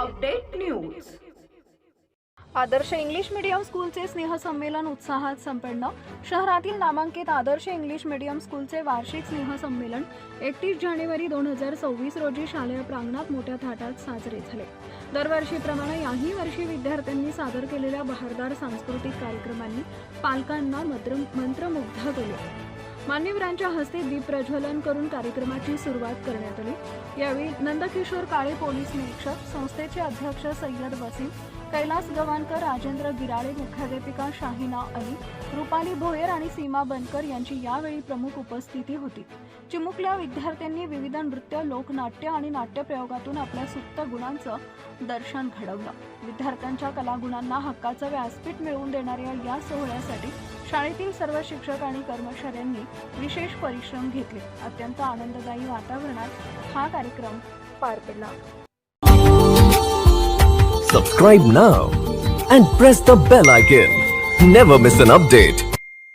Update news. Adarsh English medium स्कूलचे स्नेहसंमेलन उत्साहात संपन्न। शहरातील नामांकित आदर्श इंग्लिश मीडियम स्कूलचे वार्षिक स्नेहसंमेलन 31 जानेवारी 2024 रोजी शालेय प्रांगणात मोठ्या थाटात साजरे झाले। दरवर्षीप्रमाणे याही वर्षी विद्यार्थ्यांनी सादर केलेल्या बहारदार सांस्कृतिक कार्यक्रमांनी पालकांना मंत्रमुग्ध केले। मान्यवरांच्या हस्ते दीप प्रज्वलन करून कार्यक्रमाची सुरुवात करण्यात आली। यावेळी नंदकिशोर काळे पोलीस निरीक्षक, संस्थेचे अध्यक्ष सय्यद वसीम, कैलास गवाणकर, राजेंद्र गिराळे, मुख्याध्यापिका शाहिना अली, रुपाली भोयर आणि सीमा बनकर यांची यावेळी प्रमुख उपस्थिती होती। चिमुकल्या विद्यार्थ्यांनी विविध नृत्य, लोकनाट्य आणि नाट्यप्रयोगातून आपल्या सुप्त गुणांचं दर्शन घडवलं। विद्यार्थ्यांच्या कलागुणांना हक्काचं व्यासपीठ मिळवून देणाऱ्या या सोहळ्यासाठी शाळेतील सर्व शिक्षक आणि कर्मचाऱ्यांनी विशेष परिश्रम घेतले। अत्यंत आनंददायी वातावरणात हा कार्यक्रम पार पडला। Subscribe now and press the bell icon. Never miss an update.